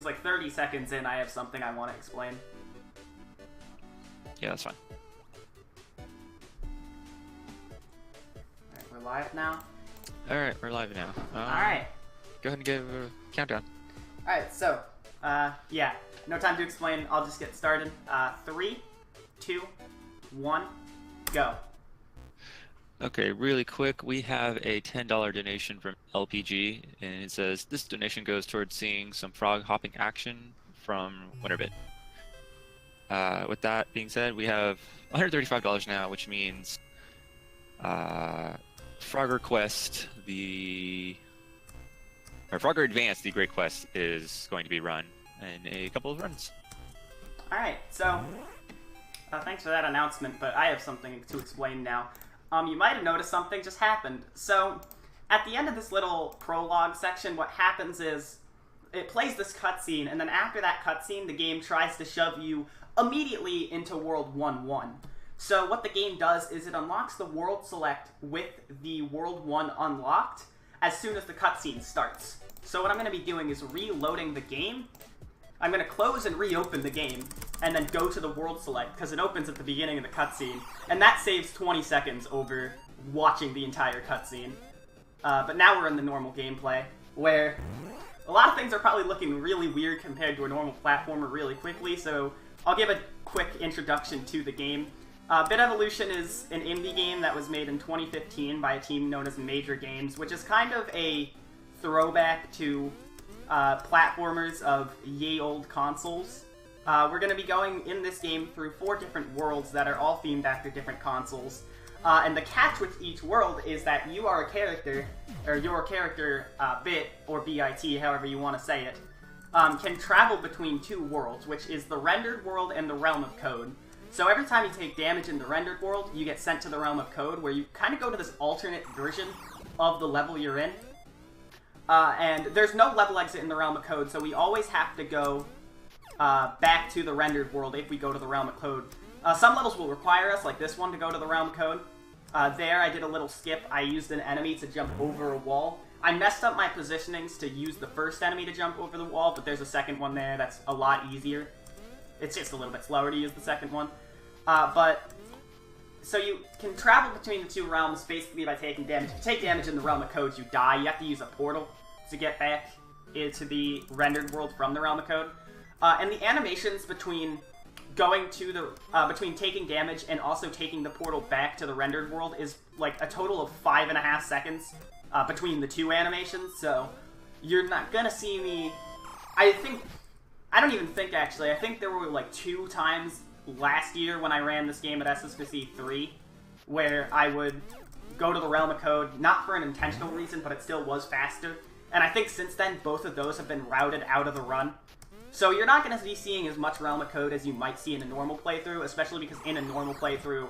like 30 seconds in, I have something I want to explain. Yeah, that's fine. Alright, we're live now. Alright, we're live now. Alright. Go ahead and give a countdown. Alright, so, yeah. No time to explain. I'll just get started. 3, 2, 1, go. Okay, really quick, we have a $10 donation from LPG, and it says, this donation goes towards seeing some frog hopping action from WinterBit. With that being said, we have $135 now, which means Frogger Quest, Frogger Advance, the Great Quest, is going to be run in a couple of runs. Alright, so, thanks for that announcement, but I have something to explain now. You might have noticed something just happened. So, at the end of this little prologue section, what happens is, it plays this cutscene, and then after that cutscene, the game tries to shove you immediately into World 1-1. So what the game does is it unlocks the world select with the World 1 unlocked as soon as the cutscene starts. So what I'm going to be doing is reloading the game. I'm going to close and reopen the game, and then go to the world select, because it opens at the beginning of the cutscene, and that saves 20 seconds over watching the entire cutscene. But now we're in the normal gameplay, where a lot of things are probably looking really weird compared to a normal platformer really quickly, so I'll give a quick introduction to the game. BiT Evolution is an indie game that was made in 2015 by a team known as Major Games, which is kind of a throwback to platformers of ye old consoles. We're going to be going in this game through 4 different worlds that are all themed after different consoles. And the catch with each world is that you are a character, or your character, BiT, or BiT, however you want to say it, can travel between 2 worlds, which is the rendered world and the realm of code. So every time you take damage in the rendered world, you get sent to the realm of code, where you kind of go to this alternate version of the level you're in. And there's no level exit in the realm of code, so we always have to go back to the rendered world if we go to the realm of code. Some levels will require us, like this one, to go to the realm of code. There, I did a little skip. I used an enemy to jump over a wall. I messed up my positionings to use the first enemy to jump over the wall, but there's a second one there that's a lot easier. It's just a little bit slower to use the second one. So you can travel between the 2 realms basically by taking damage. If you take damage in the realm of code, you die. You have to use a portal to get back into the rendered world from the realm of code. And the animations between going to the between taking damage and also taking the portal back to the rendered world is like a total of 5.5 seconds between the 2 animations. So you're not gonna see me. I don't even think actually. I think there were like 2 times last year when I ran this game at SSPC 3 where I would go to the realm of code, not for an intentional reason, but it still was faster. And I think since then, both of those have been routed out of the run. So you're not going to be seeing as much realm of code as you might see in a normal playthrough, especially because in a normal playthrough,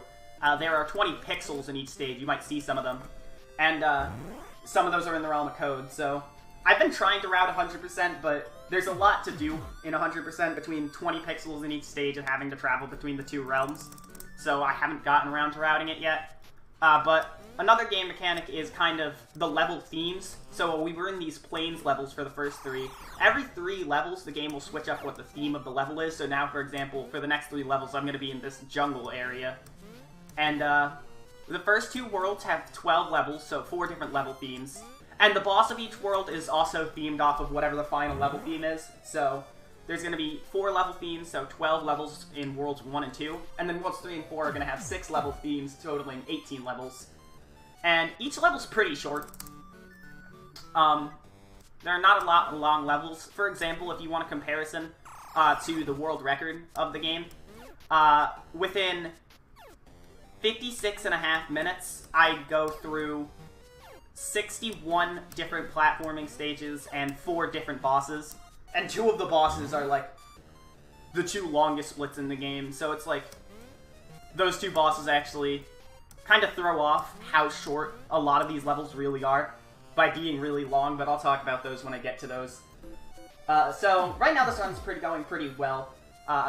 there are 20 pixels in each stage. You might see some of them. And some of those are in the realm of code. So I've been trying to route 100%, but there's a lot to do in 100% between 20 pixels in each stage and having to travel between the 2 realms. So I haven't gotten around to routing it yet. But another game mechanic is kind of the level themes. So we were in these plains levels for the first 3. Every 3 levels, the game will switch up what the theme of the level is. So now, for example, for the next 3 levels, I'm going to be in this jungle area. And the first 2 worlds have 12 levels, so 4 different level themes. And the boss of each world is also themed off of whatever the final level theme is. So there's going to be 4 level themes, so 12 levels in Worlds 1 and 2. And then Worlds 3 and 4 are going to have 6 level themes, totaling 18 levels. And each level's pretty short. There are not a lot of long levels. For example, if you want a comparison to the world record of the game, within 56.5 minutes, I go through 61 different platforming stages and 4 different bosses. And 2 of the bosses are, like, the 2 longest splits in the game. So it's like, those 2 bosses actually kind of throw off how short a lot of these levels really are by being really long, but I'll talk about those when I get to those. So, right now this run's going pretty well.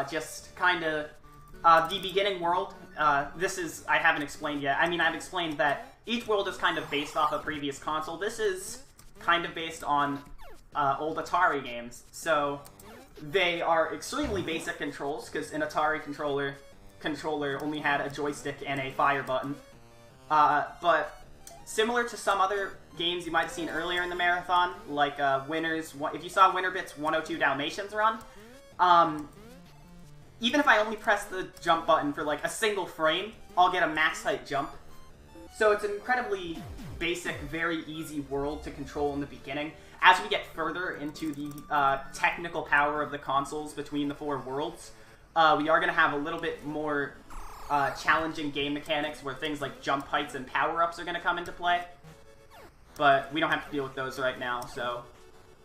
Just kind of, the beginning world, this is, I haven't explained yet. I mean, I've explained that each world is kind of based off a previous console. This is kind of based on old Atari games. So, they are extremely basic controls, because an Atari controller only had a joystick and a fire button. But similar to some other games you might have seen earlier in the marathon, like if you saw WinnerBit's 102 Dalmatians run, even if I only press the jump button for like a single frame, I'll get a max height jump. So it's an incredibly basic, very easy world to control in the beginning. As we get further into the technical power of the consoles between the 4 worlds, we are going to have a little bit more challenging game mechanics where things like jump heights and power-ups are going to come into play. But we don't have to deal with those right now, so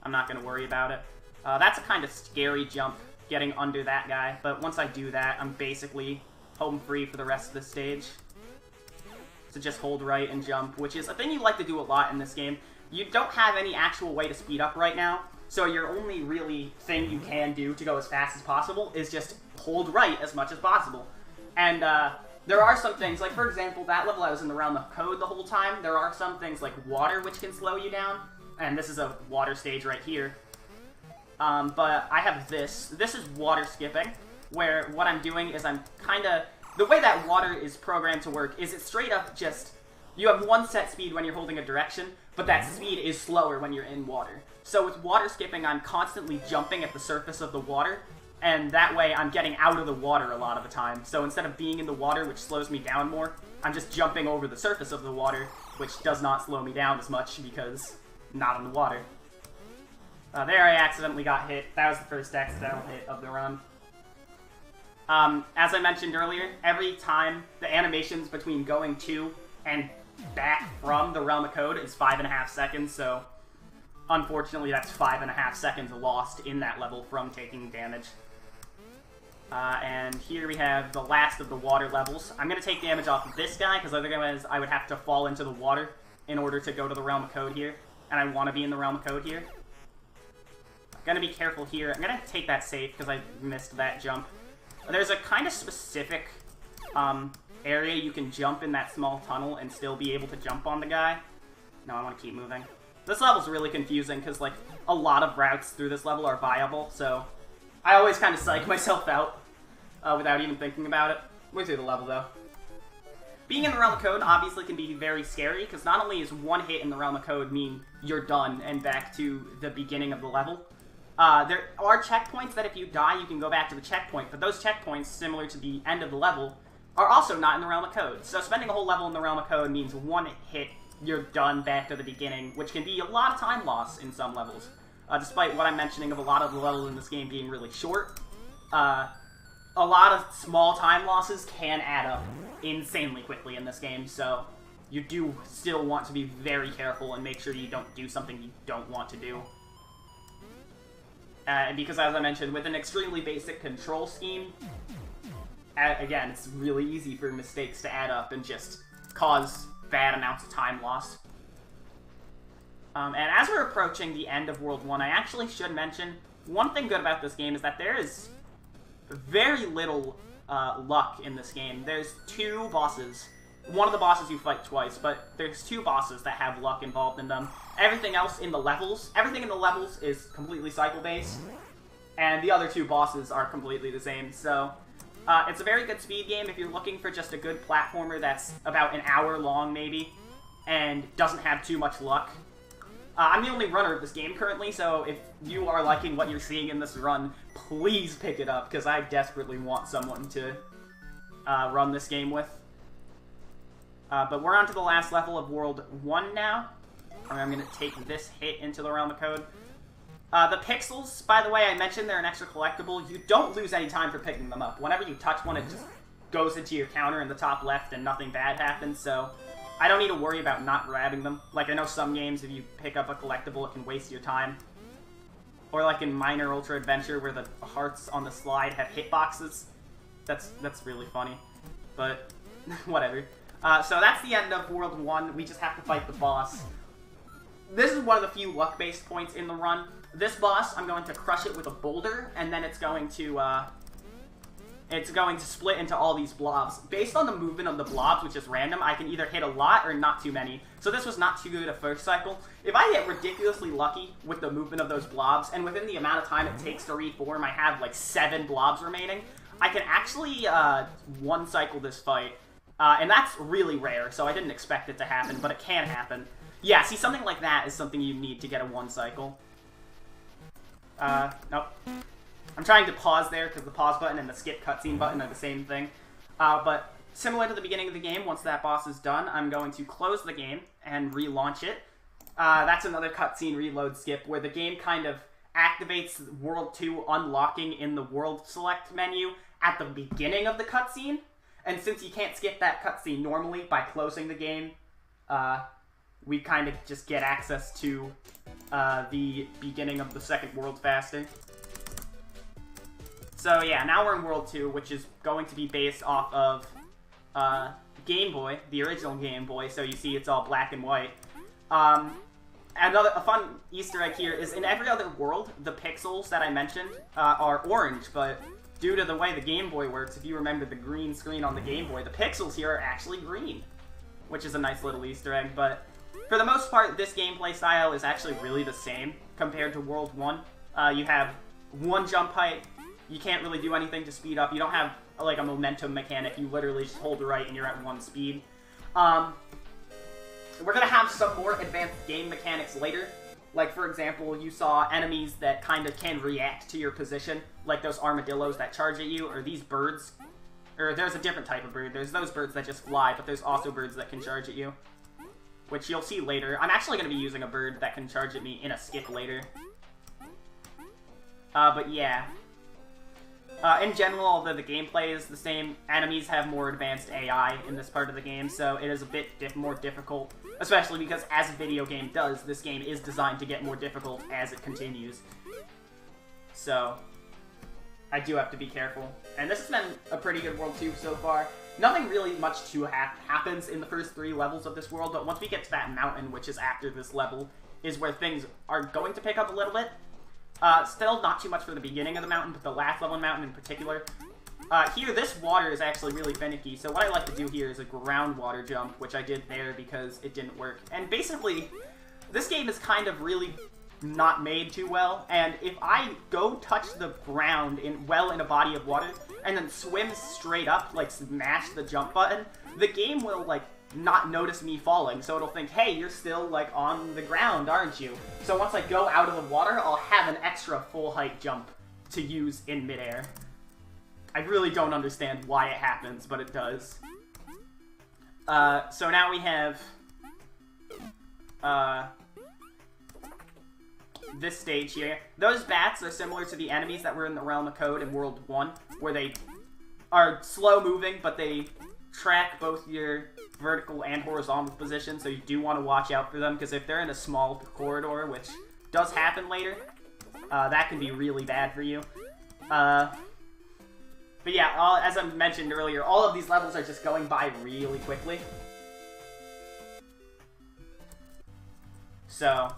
I'm not going to worry about it. That's a kind of scary jump, getting under that guy, but once I do that, I'm basically home free for the rest of the stage. So just hold right and jump, which is a thing you like to do a lot in this game. You don't have any actual way to speed up right now, so your only really thing you can do to go as fast as possible is just hold right as much as possible. And there are some things, like for example, that level I was in the realm of code the whole time, there are some things like water which can slow you down, and this is a water stage right here. But I have this. This is water skipping, where what I'm doing is I'm kind of... The way that water is programmed to work is it's straight up just... You have one set speed when you're holding a direction, but that speed is slower when you're in water. So with water skipping, I'm constantly jumping at the surface of the water, and that way I'm getting out of the water a lot of the time. So instead of being in the water, which slows me down more, I'm just jumping over the surface of the water, which does not slow me down as much because I'm not in the water. There I accidentally got hit. That was the first accidental hit of the run. As I mentioned earlier, every time the animations between going to and back from the realm of code is 5.5 seconds, so unfortunately that's 5.5 seconds lost in that level from taking damage. And here we have the last of the water levels. I'm going to take damage off of this guy, because otherwise I would have to fall into the water in order to go to the realm of code here, and I want to be in the realm of code here. I'm going to be careful here. I'm going to take that safe, because I missed that jump. There's a kind of specific area you can jump in that small tunnel and still be able to jump on the guy. No, I want to keep moving. This level's really confusing because, like, a lot of routes through this level are viable, so I always kind of psych myself out without even thinking about it. We're through the level, though. Being in the realm of code obviously can be very scary because not only is one hit in the realm of code mean you're done and back to the beginning of the level, there are checkpoints that if you die, you can go back to the checkpoint, but those checkpoints, similar to the end of the level, are also not in the realm of code. So spending a whole level in the realm of code means one hit, you're done back to the beginning, which can be a lot of time loss in some levels. Despite what I'm mentioning of a lot of the levels in this game being really short, a lot of small time losses can add up insanely quickly in this game, so you do still want to be very careful and make sure you don't do something you don't want to do. Because, as I mentioned, with an extremely basic control scheme, again, it's really easy for mistakes to add up and just cause bad amounts of time loss. And as we're approaching the end of World 1, I actually should mention, one thing good about this game is that there is very little luck in this game. There's 2 bosses. One of the bosses you fight twice, but there's 2 bosses that have luck involved in them. Everything in the levels is completely cycle-based, and the other 2 bosses are completely the same, so it's a very good speed game if you're looking for just a good platformer that's about an hour long, maybe, and doesn't have too much luck. I'm the only runner of this game currently, so if you are liking what you're seeing in this run, please pick it up, because I desperately want someone to run this game with. But we're on to the last level of World 1 now. I'm going to take this hit into the realm of code. The pixels, by the way, I mentioned they're an extra collectible. You don't lose any time for picking them up. Whenever you touch one, it just goes into your counter in the top left and nothing bad happens, so I don't need to worry about not grabbing them. Like, I know some games, if you pick up a collectible, it can waste your time. Or like in Minor Ultra Adventure, where the hearts on the slide have hitboxes. That's really funny. But, whatever. So that's the end of World 1. We just have to fight the boss. This is one of the few luck-based points in the run. This boss, I'm going to crush it with a boulder, and then it's going to it's going to split into all these blobs. Based on the movement of the blobs, which is random, I can either hit a lot or not too many. So this was not too good a first cycle. If I get ridiculously lucky with the movement of those blobs, and within the amount of time it takes to reform, I have like 7 blobs remaining, I can actually one cycle this fight. And that's really rare, so I didn't expect it to happen, but it can happen. Yeah, see, something like that is something you need to get a 1 cycle. Nope. I'm trying to pause there because the pause button and the skip cutscene button are the same thing. But similar to the beginning of the game, once that boss is done, I'm going to close the game and relaunch it. That's another cutscene reload skip where the game kind of activates World 2 unlocking in the World Select menu at the beginning of the cutscene. And since you can't skip that cutscene normally by closing the game, we kind of just get access to the beginning of the second world faster. So yeah, now we're in World 2, which is going to be based off of Game Boy, the original Game Boy, so you see it's all black and white. A fun Easter egg here is in every other world, the pixels that I mentioned are orange, but due to the way the Game Boy works, if you remember the green screen on the Game Boy, the pixels here are actually green, which is a nice little Easter egg, but for the most part, this gameplay style is actually really the same compared to World 1. You have 1 jump height. You can't really do anything to speed up. You don't have, like, a momentum mechanic. You literally just hold right and you're at 1 speed. We're gonna have some more advanced game mechanics later. Like, for example, you saw enemies that kind of can react to your position, like those armadillos that charge at you, or these birds. Or there's a different type of bird. There's those birds that just fly, but there's also birds that can charge at you, which you'll see later. I'm actually going to be using a bird that can charge at me in a skip later. But yeah. In general, although the gameplay is the same, enemies have more advanced AI in this part of the game, so it is a bit more difficult, especially because, as a video game does, this game is designed to get more difficult as it continues. So, I do have to be careful. And this has been a pretty good World 2 so far. Nothing really much too happens in the first 3 levels of this world, but once we get to that mountain, which is after this level, is where things are going to pick up a little bit. Still not too much for the beginning of the mountain, but the last level mountain in particular. Here, this water is actually really finicky, so what I like to do here is a groundwater jump, which I did there because it didn't work. And basically, this game is kind of really not made too well, and if I go touch the ground in a body of water, and then swim straight up, like smash the jump button, the game will, like, not notice me falling, so it'll think, hey, you're still, like, on the ground, aren't you? So once I go out of the water, I'll have an extra full-height jump to use in midair. I really don't understand why it happens, but it does. So now we have this stage here. Those bats are similar to the enemies that were in the Realm of Code in World 1, where they are slow-moving, but they track both your vertical and horizontal position, so you do want to watch out for them, because if they're in a small corridor, which does happen later, that can be really bad for you. But yeah, as I mentioned earlier, all of these levels are just going by really quickly. So,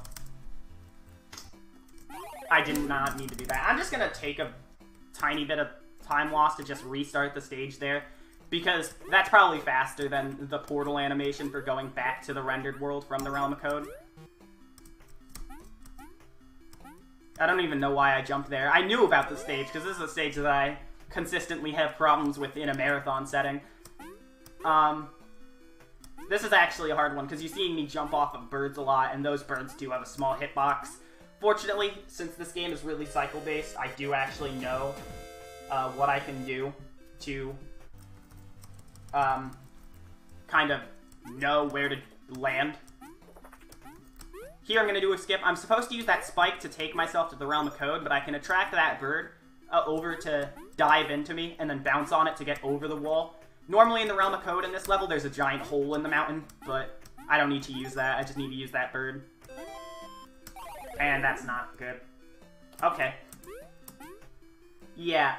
I did not need to do that. I'm just going to take a tiny bit of time loss to just restart the stage there, because that's probably faster than the portal animation for going back to the rendered world from the Realm of Code. I don't even know why I jumped there. I knew about the stage, because this is a stage that I consistently have problems with in a marathon setting. This is actually a hard one, because you're seeing me jump off of birds a lot, and those birds do have a small hitbox. Fortunately, since this game is really cycle-based, I do actually know what I can do to kind of know where to land. Here I'm going to do a skip. I'm supposed to use that spike to take myself to the Realm of Code, but I can attract that bird over to dive into me and then bounce on it to get over the wall. Normally in the Realm of Code in this level, there's a giant hole in the mountain, but I don't need to use that. I just need to use that bird. And that's not good. Okay. Yeah.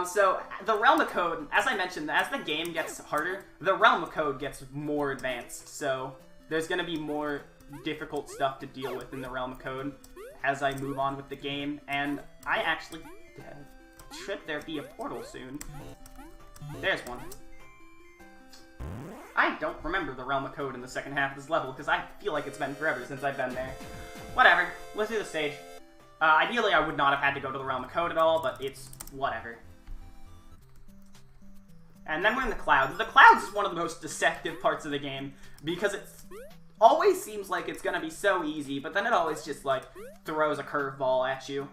So, the Realm of Code, as I mentioned, as the game gets harder, the Realm of Code gets more advanced, so there's going to be more difficult stuff to deal with in the Realm of Code as I move on with the game, and I actually... should there be a portal soon? There's one. I don't remember the Realm of Code in the second half of this level, because I feel like it's been forever since I've been there. Whatever, let's do the stage. Ideally, I would not have had to go to the Realm of Code at all, but it's whatever. And then we're in the Clouds. The Clouds is one of the most deceptive parts of the game, because it always seems like it's gonna be so easy, but then it always just, like, throws a curveball at you.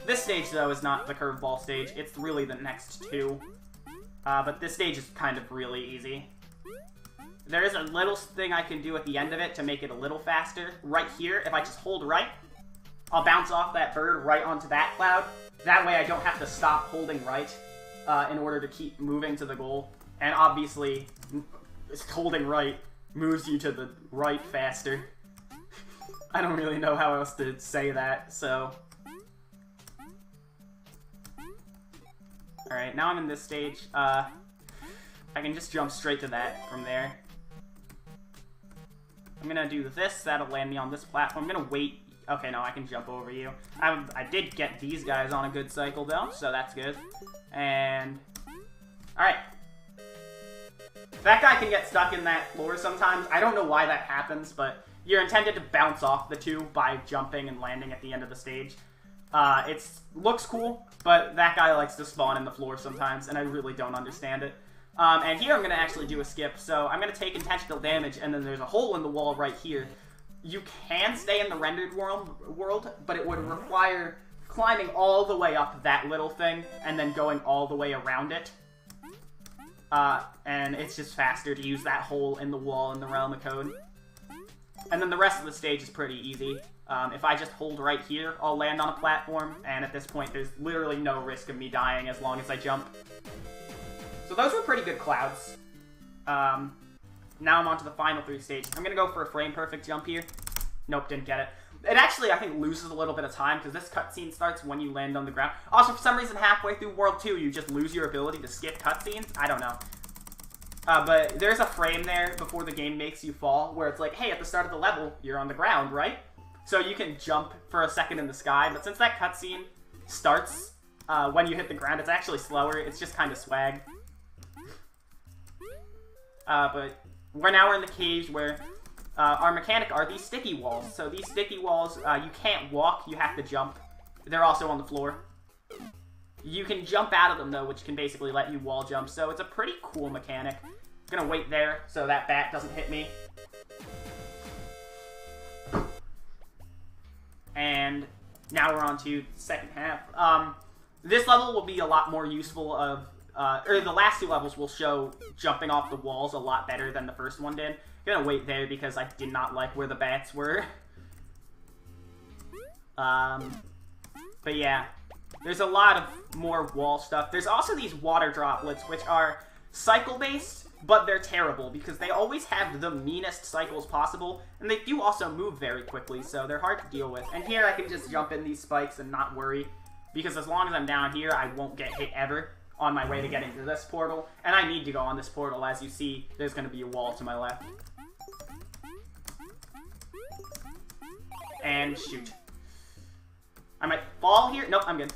This stage, though, is not the curveball stage. It's really the next two. But this stage is kind of really easy. There is a little thing I can do at the end of it to make it a little faster. Right here, if I just hold right, I'll bounce off that bird right onto that cloud. That way I don't have to stop holding right in order to keep moving to the goal. And obviously, holding right moves you to the right faster. I don't really know how else to say that, so... Alright, now I'm in this stage. I can just jump straight to that from there. I'm gonna do this, that'll land me on this platform. I'm gonna wait. Okay, no, I can jump over you. I did get these guys on a good cycle, though, so that's good. And... Alright. That guy can get stuck in that floor sometimes. I don't know why that happens, but you're intended to bounce off the two by jumping and landing at the end of the stage. It looks cool, but that guy likes to spawn in the floor sometimes, and I really don't understand it. And here I'm going to actually do a skip, so I'm going to take intentional damage, and then there's a hole in the wall right here. You can stay in the rendered world, but it would require climbing all the way up that little thing, and then going all the way around it. And it's just faster to use that hole in the wall in the Realm of Code. And then the rest of the stage is pretty easy. If I just hold right here, I'll land on a platform, and at this point there's literally no risk of me dying as long as I jump. So those were pretty good clouds. Now I'm on to the final three stages. I'm going to go for a frame-perfect jump here. Nope, didn't get it. It actually, I think, loses a little bit of time, because this cutscene starts when you land on the ground. Also, for some reason, halfway through World 2, you just lose your ability to skip cutscenes. I don't know. But there's a frame there before the game makes you fall, where it's like, hey, at the start of the level, you're on the ground, right? So you can jump for a second in the sky, but since that cutscene starts when you hit the ground, it's actually slower. It's just kind of swag. But we're in the cage where our mechanic are these sticky walls. So these sticky walls, you can't walk, you have to jump. They're also on the floor. You can jump out of them, though, which can basically let you wall jump. So it's a pretty cool mechanic. I'm gonna wait there so that bat doesn't hit me. And now we're on to the second half. This level will be a lot more useful of... or the last two levels will show jumping off the walls a lot better than the first one did. I'm gonna wait there because I did not like where the bats were. But yeah, there's a lot of more wall stuff. There's also these water droplets, which are cycle-based, but they're terrible because they always have the meanest cycles possible, and they do also move very quickly, so they're hard to deal with. And here I can just jump in these spikes and not worry, because as long as I'm down here, I won't get hit ever on my way to getting to this portal. And I need to go on this portal. As you see, there's going to be a wall to my left. And shoot. I might fall here. Nope, I'm good.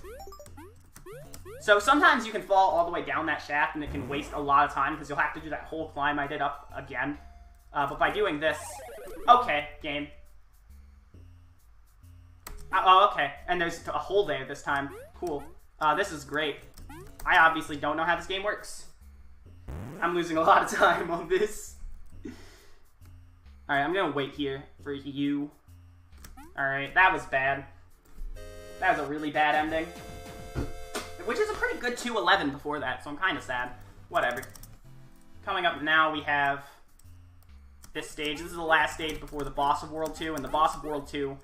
So sometimes you can fall all the way down that shaft, and it can waste a lot of time, because you'll have to do that whole climb I did up again. But by doing this... Okay, game. Oh, okay. And there's a hole there this time. Cool. This is great. I obviously don't know how this game works. I'm losing a lot of time on this. Alright, I'm gonna wait here for you. Alright, that was bad. That was a really bad ending. Which is a pretty good 2:11 before that, so I'm kind of sad. Whatever. Coming up now, we have this stage. This is the last stage before the boss of World 2, and the boss of World 2,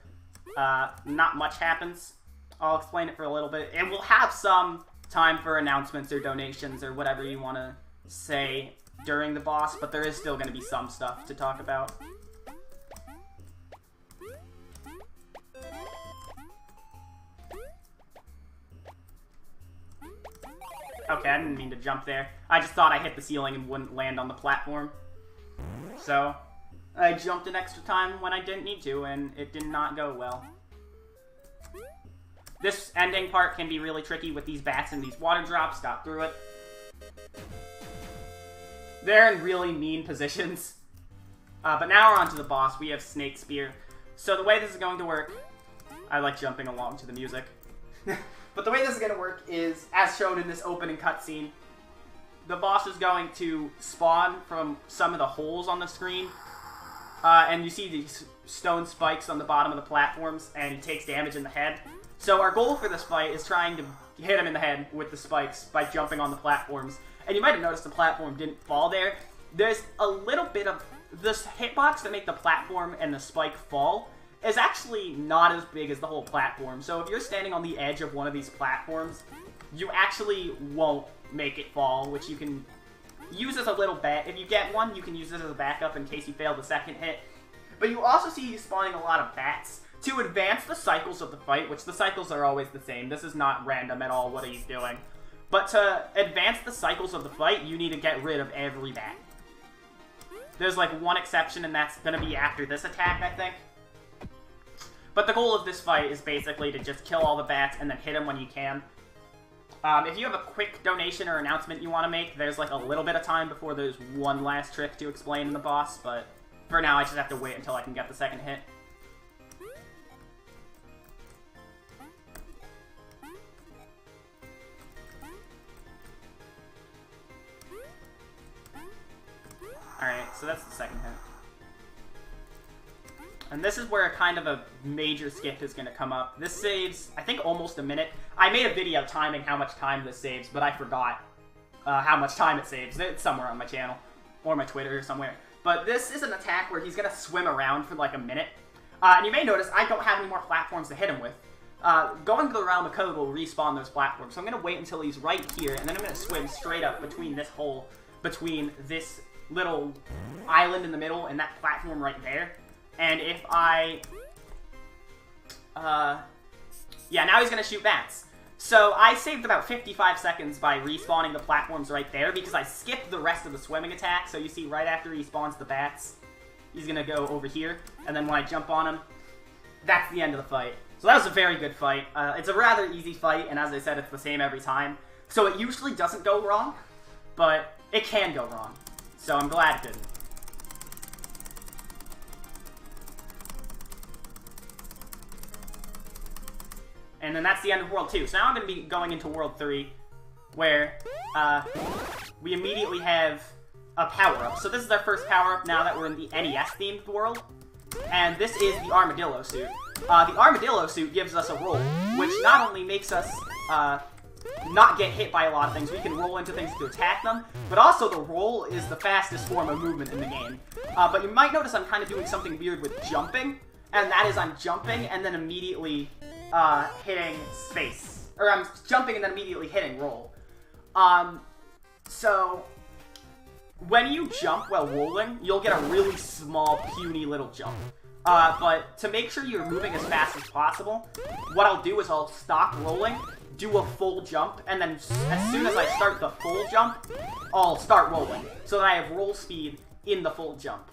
not much happens. I'll explain it for a little bit. And we'll have some time for announcements or donations or whatever you want to say during the boss, but there is still going to be some stuff to talk about. Okay, I didn't mean to jump there. I just thought I hit the ceiling and wouldn't land on the platform. So, I jumped an extra time when I didn't need to, and it did not go well. This ending part can be really tricky with these bats and these water drops. Got through it. They're in really mean positions. But now we're on to the boss. We have Snake Spear. So the way this is going to work... I like jumping along to the music. But the way this is going to work is, as shown in this opening cutscene, the boss is going to spawn from some of the holes on the screen. And you see these stone spikes on the bottom of the platforms, and he takes damage in the head. So our goal for this fight is trying to hit him in the head with the spikes by jumping on the platforms. And you might have noticed the platform didn't fall there. There's a little bit of... This hitbox to make the platform and the spike fall is actually not as big as the whole platform. So if you're standing on the edge of one of these platforms, you actually won't make it fall, which you can use as a little If you get one, you can use it as a backup in case you fail the second hit. But you also see you spawning a lot of bats. To advance the cycles of the fight, which the cycles are always the same. This is not random at all what he's doing. But to advance the cycles of the fight, you need to get rid of every bat. There's like one exception, and that's going to be after this attack, I think. But the goal of this fight is basically to just kill all the bats and then hit them when you can. If you have a quick donation or announcement you want to make, there's like a little bit of time before there's one last trick to explain in the boss, but for now I just have to wait until I can get the second hit. Alright, so that's the second hit. And this is where kind of a major skip is going to come up. This saves, I think, almost a minute. I made a video timing how much time this saves, but I forgot how much time it saves. It's somewhere on my channel, or my Twitter, or somewhere. But this is an attack where he's going to swim around for like a minute. And you may notice I don't have any more platforms to hit him with. Going to the Realm of Code will respawn those platforms. So I'm going to wait until he's right here, and then I'm going to swim straight up between this hole, between this little island in the middle and that platform right there. And if I... yeah, now he's going to shoot bats. So I saved about 55 seconds by respawning the platforms right there because I skipped the rest of the swimming attack. So you see right after he spawns the bats, he's going to go over here. And then when I jump on him, that's the end of the fight. So that was a very good fight. It's a rather easy fight, and as I said, it's the same every time. So it usually doesn't go wrong, but it can go wrong. So I'm glad it didn't. And then that's the end of World 2. So now I'm going to be going into World 3, where we immediately have a power-up. So this is our first power-up now that we're in the NES-themed world. And this is the Armadillo suit. The Armadillo suit gives us a roll, which not only makes us not get hit by a lot of things, we can roll into things to attack them, but also the roll is the fastest form of movement in the game. But you might notice I'm kind of doing something weird with jumping, and that is I'm jumping and then immediately hitting space. Or I'm jumping and then immediately hitting roll. So when you jump while rolling, you'll get a really small, puny little jump. But to make sure you're moving as fast as possible, what I'll do is I'll stop rolling, do a full jump, and then as soon as I start the full jump, I'll start rolling, so that I have roll speed in the full jump.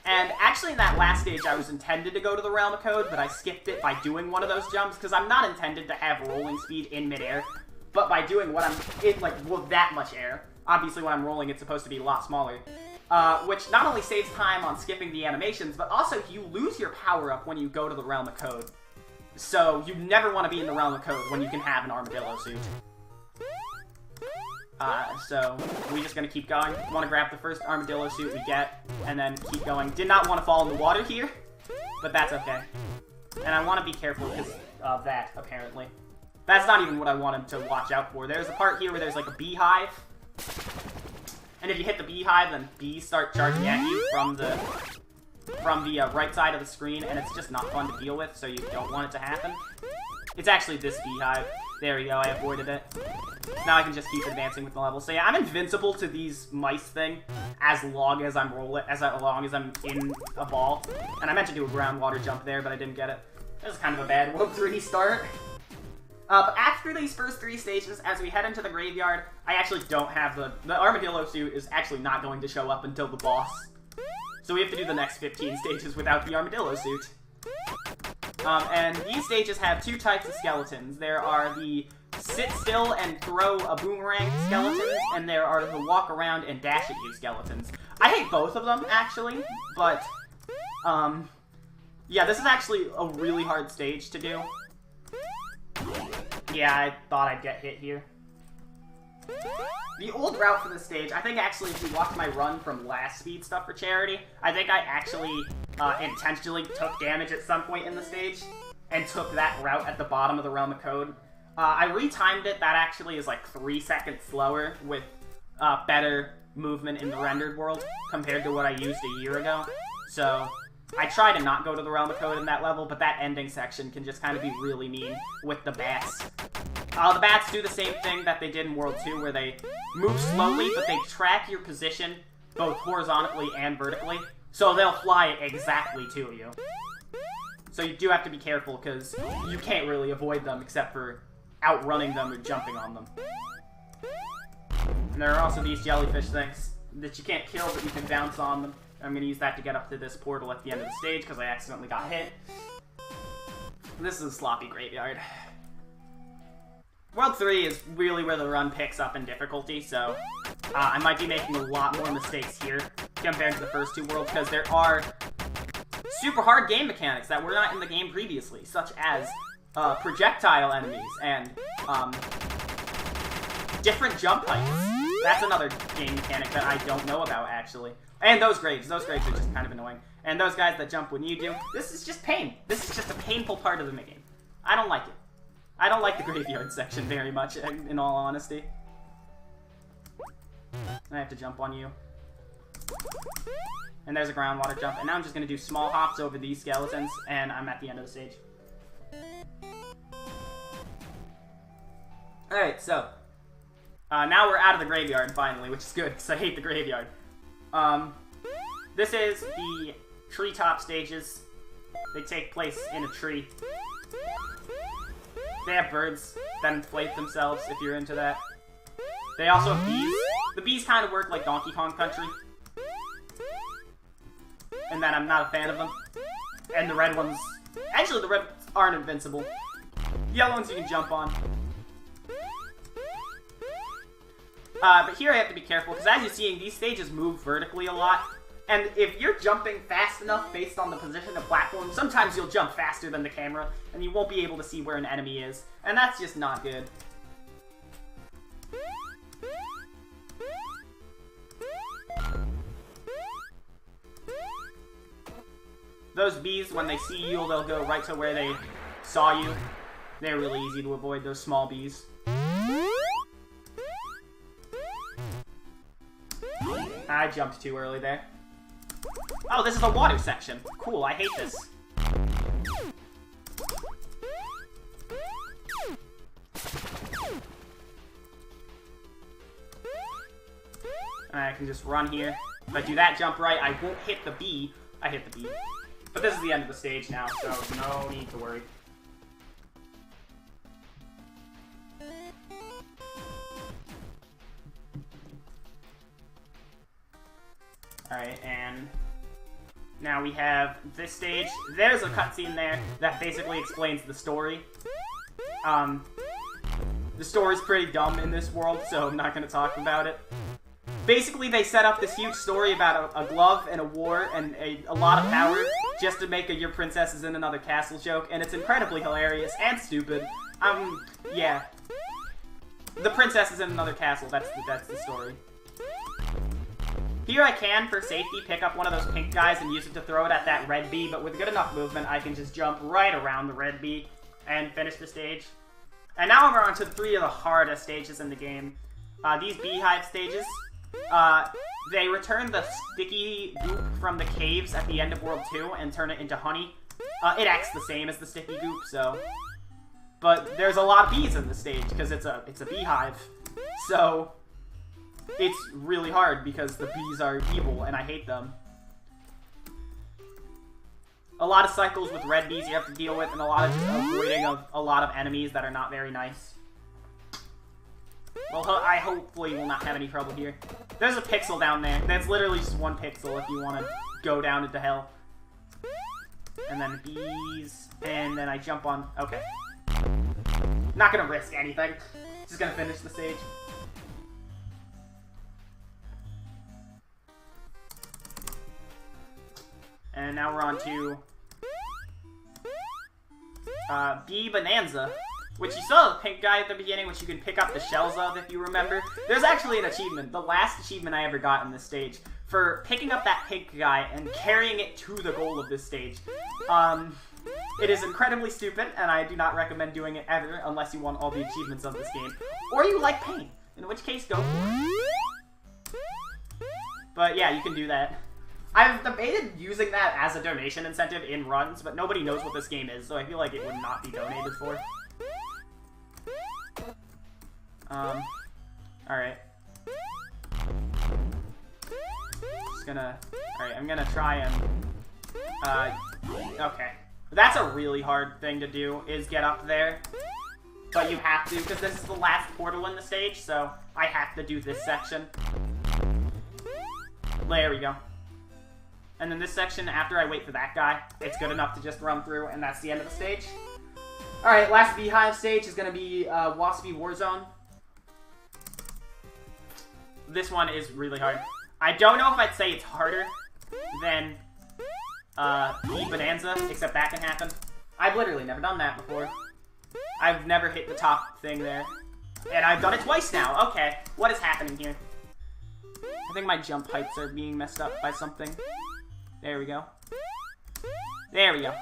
And actually in that last stage I was intended to go to the Realm of Code, but I skipped it by doing one of those jumps, because I'm not intended to have rolling speed in midair, but by doing what I'm in, like, well, that much air. Obviously when I'm rolling it's supposed to be a lot smaller. Which not only saves time on skipping the animations, but also you lose your power-up when you go to the Realm of Code. So you never want to be in the Realm of Code when you can have an Armadillo suit. So we're just going to keep going. Want to grab the first Armadillo suit we get, and then keep going. Did not want to fall in the water here, but that's okay. And I want to be careful because of that, apparently. That's not even what I wanted to watch out for. There's a part here where there's like a beehive. And if you hit the beehive, then bees start charging at you from the right side of the screen, and it's just not fun to deal with, so you don't want it to happen. It's actually this beehive. There we go, I avoided it. Now I can just keep advancing with the level. So yeah, I'm invincible to these mice thing as long as I'm long as I'm in a ball. And I meant to do a groundwater jump there, but I didn't get it. This is kind of a bad World 3 start. But after these first 3 stages, as we head into the graveyard, I actually don't have the Armadillo suit is actually not going to show up until the boss. So we have to do the next 15 stages without the Armadillo suit. And these stages have 2 types of skeletons. There are the sit still and throw a boomerang skeletons, and there are the walk around and dash at you skeletons. I hate both of them, actually, but, yeah, this is actually a really hard stage to do. Yeah, I thought I'd get hit here. The old route for this stage, I think actually if you watch my run from last Speed Stuff for Charity, I think I actually intentionally took damage at some point in the stage and took that route at the bottom of the Realm of Code. I retimed it. That actually is like 3 seconds slower with better movement in the rendered world compared to what I used a year ago. So I try to not go to the Realm of Code in that level, but that ending section can just kind of be really mean with the bats. The bats do the same thing that they did in World 2, where they move slowly, but they track your position both horizontally and vertically, so they'll fly exactly to you. So you do have to be careful, because you can't really avoid them except for outrunning them or jumping on them. And there are also these jellyfish things that you can't kill, but you can bounce on them. I'm going to use that to get up to this portal at the end of the stage, because I accidentally got hit. This is a sloppy graveyard. World 3 is really where the run picks up in difficulty, so I might be making a lot more mistakes here compared to the first 2 worlds, because there are super hard game mechanics that were not in the game previously, such as projectile enemies and different jump heights. That's another game mechanic that I don't know about, actually. And those graves are just kind of annoying. And those guys that jump when you do, this is just pain. This is just a painful part of the minigame. I don't like it. I don't like the graveyard section very much, in all honesty. I have to jump on you. And there's a groundwater jump. And now I'm just going to do small hops over these skeletons, and I'm at the end of the stage. Alright, so now we're out of the graveyard, finally, which is good, because I hate the graveyard. This is the treetop stages. They take place in a tree. They have birds that inflate themselves, if you're into that. They also have bees. The bees kind of work like Donkey Kong Country, in that I'm not a fan of them. And the red ones... Actually, the red ones aren't invincible. Yellow ones you can jump on. But here I have to be careful, because as you're seeing, these stages move vertically a lot. And if you're jumping fast enough based on the position of platform, sometimes you'll jump faster than the camera, and you won't be able to see where an enemy is. And that's just not good. Those bees, when they see you, they'll go right to where they saw you. They're really easy to avoid, those small bees. I jumped too early there. Oh, this is the water section. Cool, I hate this. I can just run here. If I do that jump right, I won't hit the bee. I hit the bee. But this is the end of the stage now, so no need to worry. Alright, and now we have this stage. There's a cutscene there that basically explains the story. The story's pretty dumb in this world, so I'm not going to talk about it. Basically, they set up this huge story about a glove and a war and a lot of power just to make a "your princess is in another castle" joke, and it's incredibly hilarious and stupid. Yeah. The princess is in another castle, that's the story. Here I can, for safety, pick up one of those pink guys and use it to throw it at that red bee, but with good enough movement, I can just jump right around the red bee and finish the stage. And now we're on to 3 of the hardest stages in the game. These beehive stages, they return the sticky goop from the caves at the end of World 2 and turn it into honey. It acts the same as the sticky goop, so... But there's a lot of bees in this stage, because it's a beehive. So... It's really hard because the bees are evil and I hate them. A lot of cycles with red bees you have to deal with, and a lot of just avoiding of a lot of enemies that are not very nice. Well, I hopefully will not have any trouble here. There's a pixel down there. That's literally just 1 pixel if you want to go down into hell. And then bees, and then I jump on... Okay. Not gonna risk anything. Just gonna finish the stage. And now we're on to B Bonanza, which you saw the pink guy at the beginning, which you can pick up the shells of if you remember. There's actually an achievement, the last achievement I ever got in this stage, for picking up that pink guy and carrying it to the goal of this stage. It is incredibly stupid, and I do not recommend doing it ever unless you want all the achievements of this game. Or you like pain, in which case go for it. But yeah, you can do that. I've debated using that as a donation incentive in runs, but nobody knows what this game is, so I feel like it would not be donated for. Alright. Just gonna... Alright, I'm gonna try and... okay. That's a really hard thing to do, is get up there. But you have to, because this is the last portal in the stage, so I have to do this section. There we go. And then this section, after I wait for that guy, it's good enough to just run through, and that's the end of the stage. Alright, last Beehive stage is going to be Waspy Warzone. This one is really hard. I don't know if I'd say it's harder than Bee Bonanza, except that can happen. I've literally never done that before. I've never hit the top thing there. And I've done it twice now. Okay, what is happening here? I think my jump heights are being messed up by something. There we go. There we go.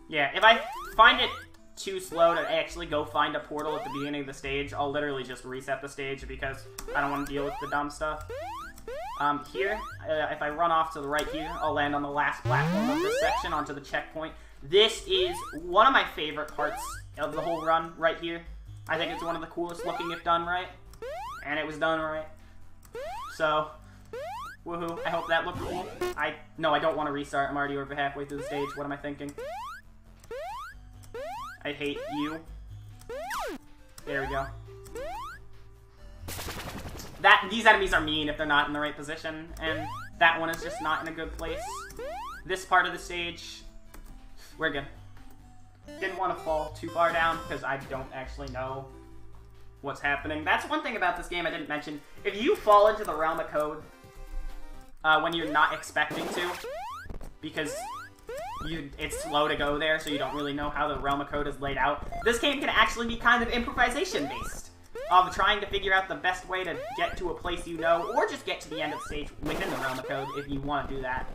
Yeah, if I find it too slow to actually go find a portal at the beginning of the stage, I'll literally just reset the stage because I don't want to deal with the dumb stuff. Here, if I run off to the right here, I'll land on the last platform of this section onto the checkpoint. This is one of my favorite parts of the whole run right here. I think it's one of the coolest looking if done right. And it was done right. So, woohoo. I hope that looked cool. No, I don't want to restart. I'm already over halfway through the stage. What am I thinking? I hate you. There we go. These enemies are mean if they're not in the right position, and that one is just not in a good place. This part of the stage, we're good. Didn't want to fall too far down, because I don't actually know what's happening. That's one thing about this game I didn't mention. If you fall into the realm of code when you're not expecting to, because it's slow to go there, so you don't really know how the realm of code is laid out, this game can actually be kind of improvisation-based. Of trying to figure out the best way to get to a place you know, or just get to the end of the stage within the realm of code if you want to do that.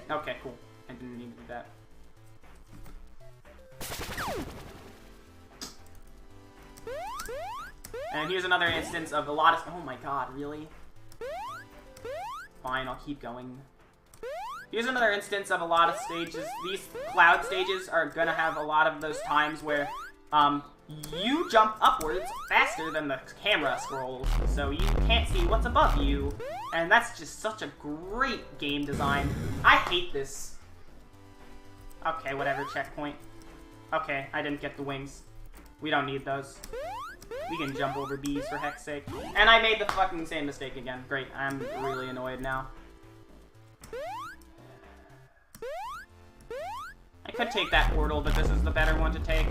Okay, cool. I didn't need to do that. And here's another instance of a lot of... Oh my god, really? Fine, I'll keep going. Here's another instance of a lot of stages. These cloud stages are gonna have a lot of those times where you jump upwards faster than the camera scrolls, so you can't see what's above you. And that's just such a great game design. I hate this. Okay, whatever, checkpoint. Okay, I didn't get the wings. We don't need those. We can jump over bees for heck's sake. And I made the fucking same mistake again. Great, I'm really annoyed now. I could take that portal, but this is the better one to take.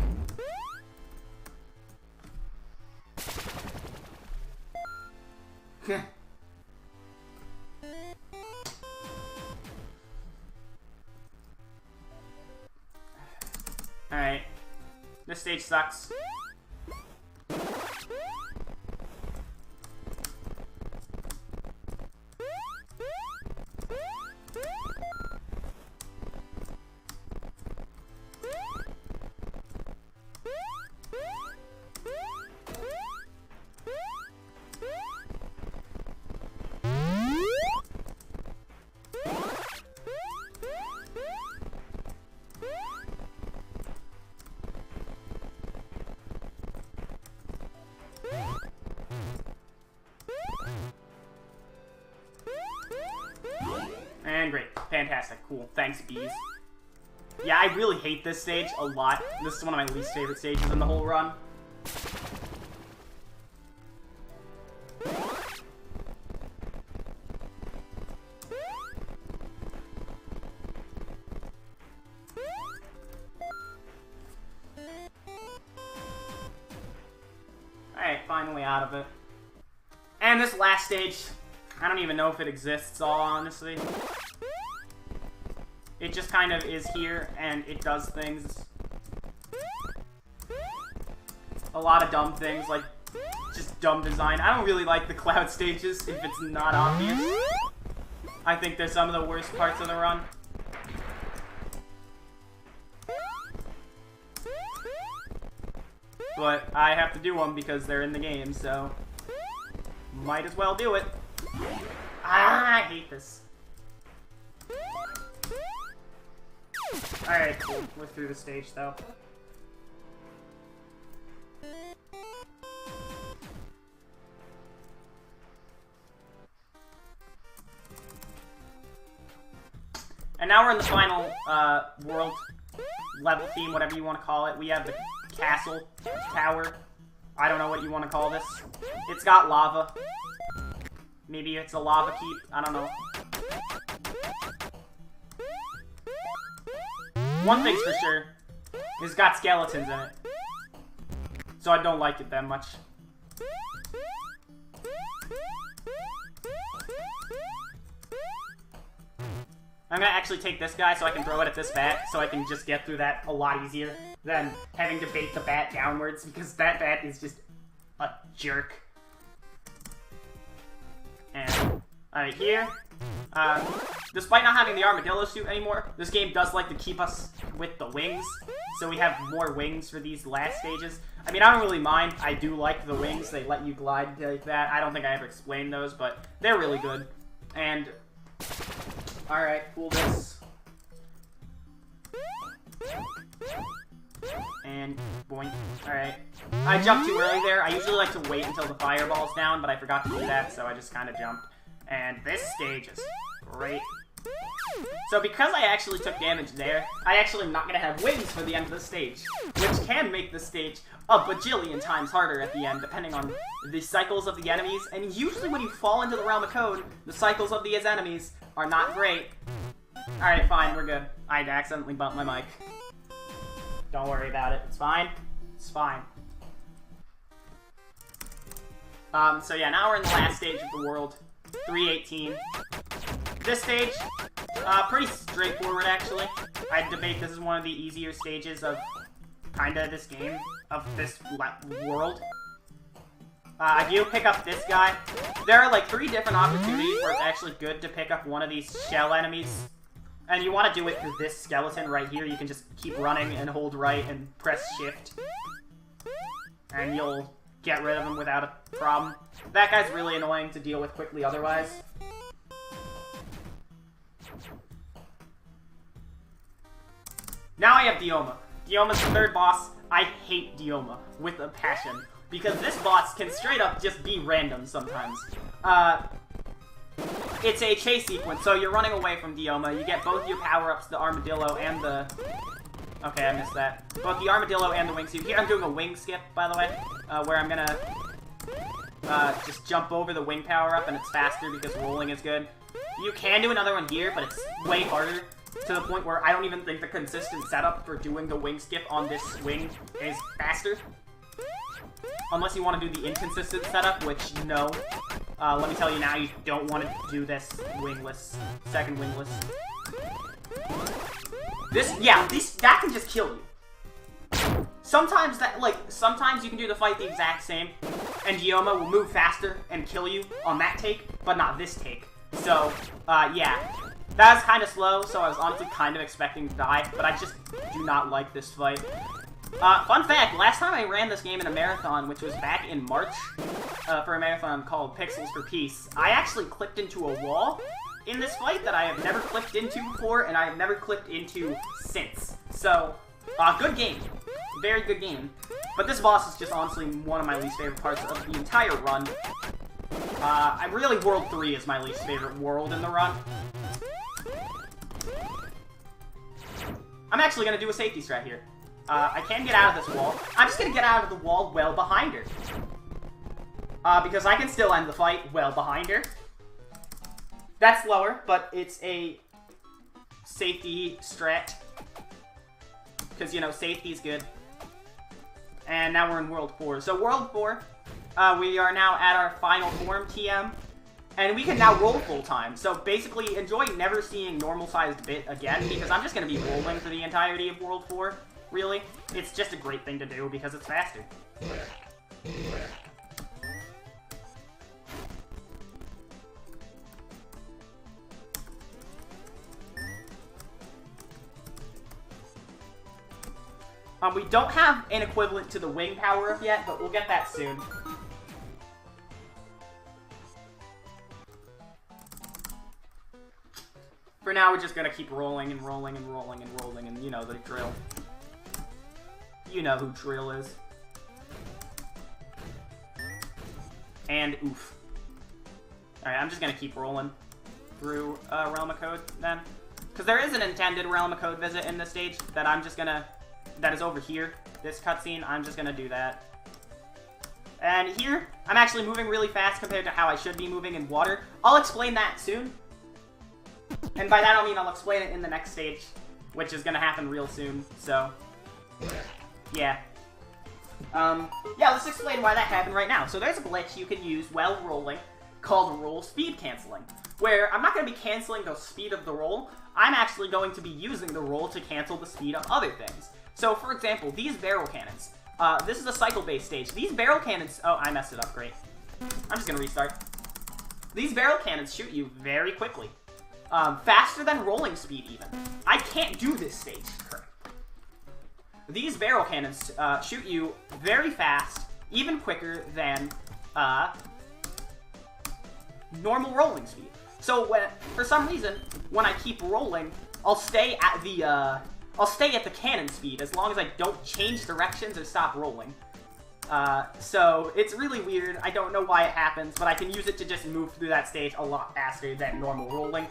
Alright. This stage sucks. And great. Fantastic. Cool. Thanks, bees. Yeah, I really hate this stage a lot. This is one of my least favorite stages in the whole run. find a way out of it. And this last stage, I don't even know if it exists, all honestly. It just kind of is here, and it does things. A lot of dumb things, like just dumb design. I don't really like the cloud stages if it's not obvious. I think they're some of the worst parts of the run. But I have to do them because they're in the game, so might as well do it. Ah, I hate this. Alright, cool. We're through the stage, though. And now we're in the final world level theme, whatever you want to call it. We have the castle, tower. I don't know what you want to call this. It's got lava. Maybe it's a lava keep. I don't know. One thing's for sure. It's got skeletons in it. So I don't like it that much. I'm gonna actually take this guy so I can throw it at this bat, so I can just get through that a lot easier than having to bait the bat downwards, because that bat is just a jerk. And, alright, here. Despite not having the armadillo suit anymore, this game does like to keep us with the wings, so we have more wings for these last stages. I mean, I don't really mind. I do like the wings. They let you glide like that. I don't think I ever explained those, but they're really good. And alright, cool this. And boink. Alright. I jumped too early there. I usually like to wait until the fireball's down, but I forgot to do that, so I just kind of jumped. And this stage is great. So because I actually took damage there, I actually am not going to have wings for the end of the stage, which can make the stage a bajillion times harder at the end, depending on the cycles of the enemies. And usually when you fall into the realm of code, the cycles of these enemies are not great. Alright, fine, we're good. I accidentally bumped my mic. Don't worry about it. It's fine. It's fine. So yeah, now we're in the last stage of the world. 318. This stage, pretty straightforward, actually. I'd debate this is one of the easier stages of kinda this game, of this world. If you pick up this guy, there are like 3 different opportunities where it's actually good to pick up one of these shell enemies. And you want to do it through this skeleton right here. You can just keep running and hold right and press shift. And you'll get rid of him without a problem. That guy's really annoying to deal with quickly otherwise. Now I have Dioma. Dioma's the 3rd boss. I hate Dioma with a passion, because this boss can straight up just be random sometimes. It's a chase sequence, so you're running away from Dioma. You get both your power-ups, the armadillo and the... Okay, I missed that. Both the armadillo and the wing suit. Here I'm doing a wing skip, by the way, where I'm gonna just jump over the wing power-up, and it's faster because rolling is good. You can do another one here, but it's way harder, to the point where I don't even think the consistent setup for doing the wing skip on this wing is faster. Unless you want to do the inconsistent setup, which, no. Let me tell you now, you don't want to do this wingless. Second wingless. That can just kill you. Sometimes sometimes you can do the fight the exact same, and Dioma will move faster and kill you on that take, but not this take. So, yeah. That was kind of slow, so I was honestly kind of expecting to die, but I just do not like this fight. Fun fact, last time I ran this game in a marathon, which was back in March, for a marathon called Pixels for Peace, I actually clipped into a wall in this fight that I have never clipped into before, and I have never clipped into since. So, good game. Very good game. But this boss is just honestly one of my least favorite parts of the entire run. Really, World 3 is my least favorite world in the run. I'm actually going to do a safety strat here. I can get out of this wall. I'm just going to get out of the wall well behind her. Because I can still end the fight well behind her. That's slower, but it's a safety strat. Because, you know, safety's good. And now we're in World 4. So World 4, we are now at our final form, TM. And we can now roll full time. So basically, enjoy never seeing normal-sized BiT again, because I'm just going to be rolling for the entirety of World 4, really. It's just a great thing to do, because it's faster. We don't have an equivalent to the wing power-up yet, but we'll get that soon. For now, we're just gonna keep rolling and rolling and rolling and rolling, and you know the drill. You know who drill is. And oof. Alright, I'm just gonna keep rolling through Realm of Code then. Because there is an intended Realm of Code visit in this stage that I'm just gonna... that is over here. This cutscene, I'm just gonna do that. And here, I'm actually moving really fast compared to how I should be moving in water. I'll explain that soon. And by that I mean I'll explain it in the next stage, which is gonna happen real soon, so... yeah. Yeah, let's explain why that happened right now. So there's a glitch you can use while rolling called roll speed canceling, where I'm not going to be canceling the speed of the roll, I'm actually going to be using the roll to cancel the speed of other things. So for example, these barrel cannons. This is a cycle-based stage. These barrel cannons... oh, I messed it up, great. I'm just going to restart. These barrel cannons shoot you very quickly. Faster than rolling speed, even. I can't do this stage correctly. These barrel cannons shoot you very fast, even quicker than normal rolling speed. So when, for some reason, when I keep rolling, I'll stay at the cannon speed as long as I don't change directions or stop rolling. So it's really weird. I don't know why it happens, but I can use it to just move through that stage a lot faster than normal rolling.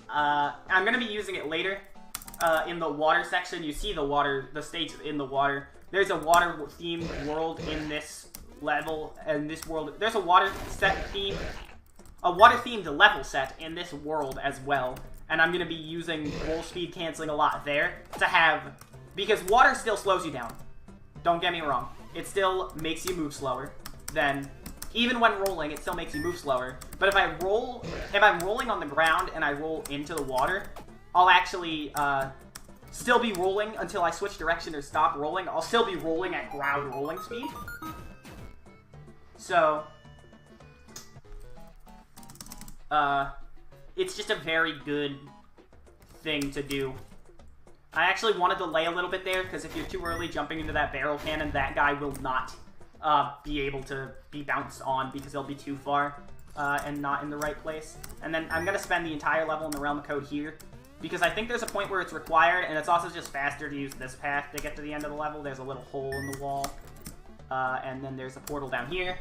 I'm gonna be using it later. In the water section, you see the stage in the water. There's a water-themed world in this level, and this world, there's a water-themed level set in this world as well. And I'm gonna be using roll speed canceling a lot there to have, because water still slows you down. Don't get me wrong. It still makes you move slower than, even when rolling, it still makes you move slower. But if I'm rolling on the ground and I roll into the water, I'll actually still be rolling until I switch direction or stop rolling. I'll still be rolling at ground rolling speed. So, it's just a very good thing to do. I actually want to delay a little bit there, because if you're too early jumping into that barrel cannon, that guy will not be able to be bounced on, because he'll be too far and not in the right place. And then I'm going to spend the entire level in the Realm of Code here, because I think there's a point where it's required, and it's also just faster to use this path to get to the end of the level. There's a little hole in the wall, and then there's a portal down here.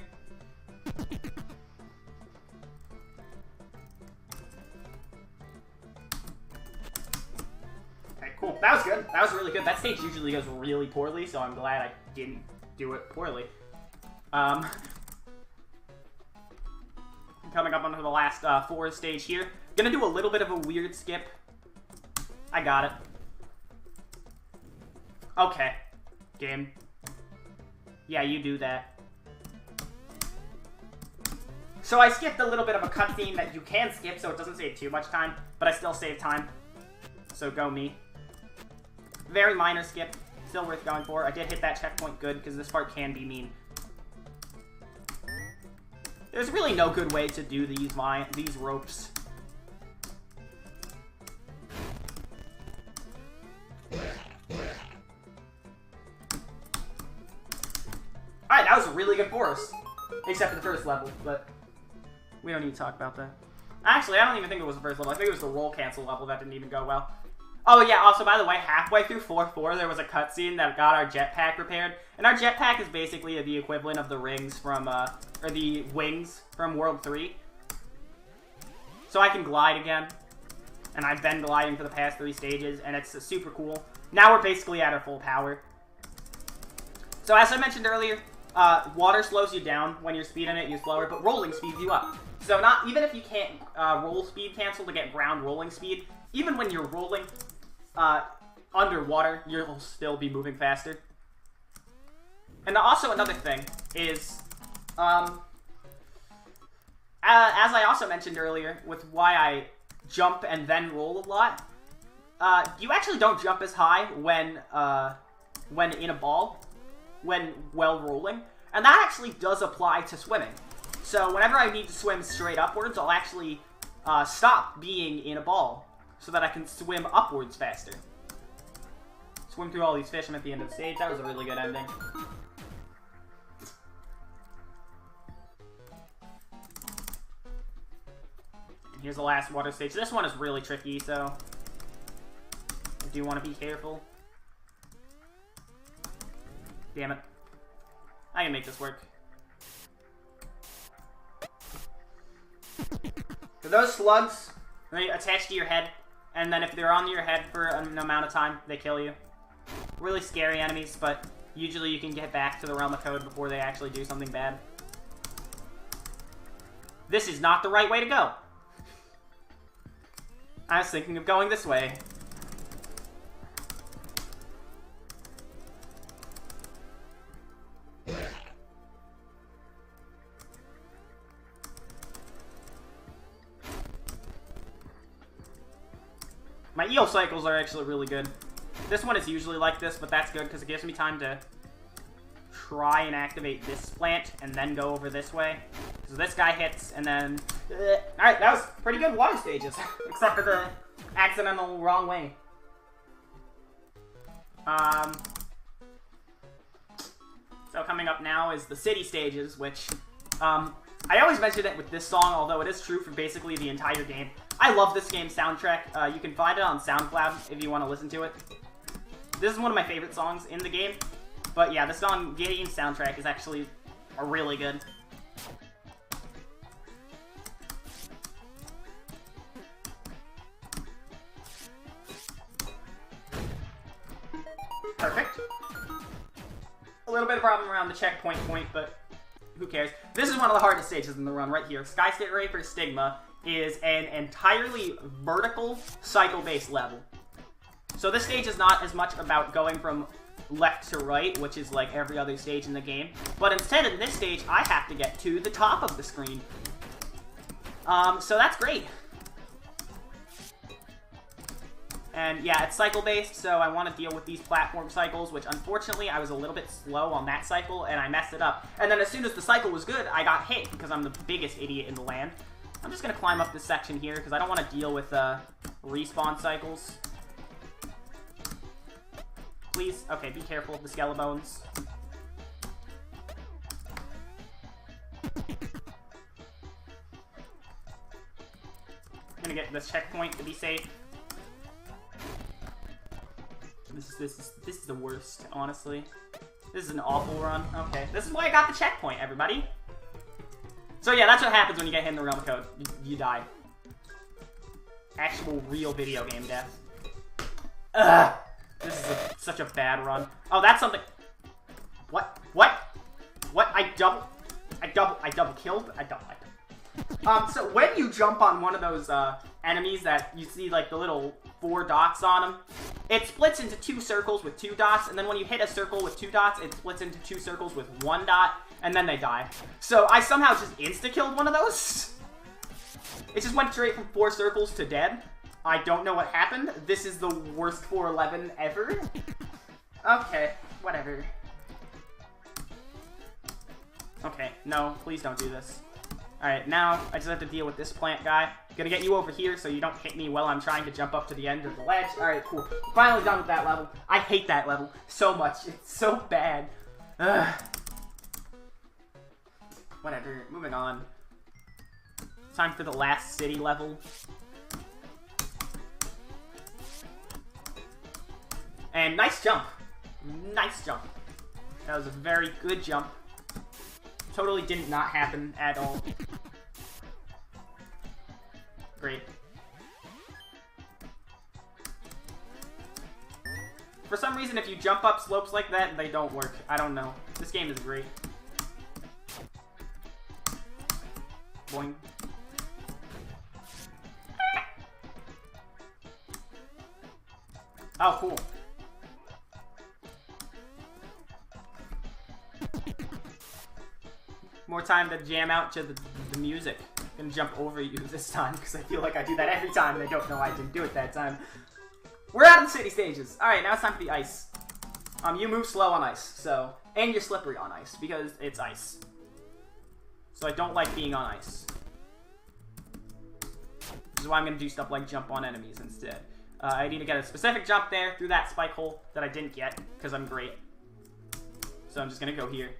Okay, cool. That was good. That was really good. That stage usually goes really poorly, so I'm glad I didn't do it poorly. Coming up onto the last forest stage here. Gonna do a little bit of a weird skip. I got it. Okay. Game. Yeah, you do that. So I skipped a little bit of a cutscene that you can skip, so it doesn't save too much time, but I still save time. So go me. Very minor skip. Still worth going for. I did hit that checkpoint good, because this part can be mean. There's really no good way to do these ropes. Alright, that was a really good forest. Except for the first level, but we don't need to talk about that. Actually, I don't even think it was the first level. I think it was the roll cancel level that didn't even go well. Oh yeah, also, by the way, halfway through 4-4, there was a cutscene that got our jetpack repaired. And our jetpack is basically the equivalent of the rings from, or the wings from World 3. So I can glide again. And I've been gliding for the past 3 stages, and it's super cool. Now we're basically at our full power. So as I mentioned earlier, water slows you down. When you're speeding it, you're slower, but rolling speeds you up. So even if you can't roll speed cancel to get ground rolling speed, even when you're rolling underwater, you'll still be moving faster. And also another thing is, as I also mentioned earlier, with why I jump and then roll a lot, you actually don't jump as high when in a ball, while rolling, and that actually does apply to swimming. So whenever I need to swim straight upwards, I'll actually stop being in a ball so that I can swim upwards faster. Swim through all these fish. I'm at the end of the stage. That was a really good ending. And here's the last water stage. This one is really tricky, so I do want to be careful. Damn it. I can make this work. So those slugs, they attach to your head, and then if they're on your head for an amount of time, they kill you. Really scary enemies, but usually you can get back to the realm of code before they actually do something bad. This is not the right way to go. I was thinking of going this way. My eel cycles are actually really good. This one is usually like this, but that's good because it gives me time to try and activate this plant and then go over this way. So this guy hits, and then... Alright, that was pretty good water stages. Except for the accidental wrong way. So coming up now is the city stages, which... I always mention it with this song, although it is true for basically the entire game. I love this game's soundtrack. You can find it on SoundCloud if you want to listen to it. This is one of my favorite songs in the game. But yeah, the game soundtrack is actually really good. Perfect. A little bit of problem around the checkpoint point, but who cares? This is one of the hardest stages in the run right here. Skyscraper Stigma is an entirely vertical cycle-based level. So this stage is not as much about going from left to right, which is like every other stage in the game, but instead in this stage, I have to get to the top of the screen. So that's great. And yeah, it's cycle-based, so I want to deal with these platform cycles, which unfortunately I was a little bit slow on that cycle, and I messed it up. And then as soon as the cycle was good, I got hit because I'm the biggest idiot in the land. I'm just going to climb up this section here because I don't want to deal with respawn cycles. Please. Okay, be careful of the skelebones. I'm going to get this checkpoint to be safe. This is the worst, honestly. This is an awful run. Okay, this is why I got the checkpoint, everybody. So yeah, that's what happens when you get hit in the realm of code. You die. Actual, real video game death. Ugh! This is such a bad run. Oh, that's something... What? What? What? I double killed? So when you jump on one of those enemies that you see like the little 4 dots on them, it splits into 2 circles with 2 dots, and then when you hit a circle with 2 dots, it splits into 2 circles with 1 dot, and then they die. So I somehow just insta-killed one of those. It just went straight from 4 circles to dead. I don't know what happened. This is the worst 411 ever. Okay, whatever. Okay, no, please don't do this. Alright, now I just have to deal with this plant guy. Gonna get you over here so you don't hit me while I'm trying to jump up to the end of the ledge. Alright, cool. Finally done with that level. I hate that level so much. It's so bad. Ugh. Whatever, moving on. Time for the last city level. And nice jump. Nice jump. That was a very good jump. Totally did not happen at all. Great. For some reason, if you jump up slopes like that, they don't work. I don't know. This game is great. Boing. Oh, cool. more time to jam out to the music. I'm gonna jump over you this time because I feel like I do that every time and I don't know I didn't do it that time. We're out of the city stages. Alright, now it's time for the ice. You move slow on ice, so... And you're slippery on ice, because it's ice. So I don't like being on ice. This is why I'm gonna do stuff like jump on enemies instead. I need to get a specific jump there through that spike hole that I didn't get, because I'm great. So I'm just gonna go here.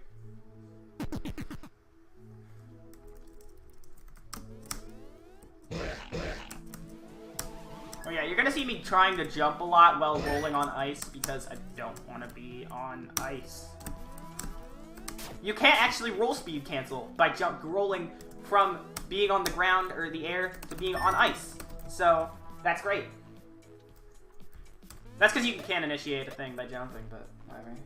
Oh yeah, you're gonna see me trying to jump a lot while rolling on ice because I don't want to be on ice. You can't actually roll speed cancel by rolling from being on the ground or the air to being on ice. So, that's great. That's because you can't initiate a thing by jumping, but whatever.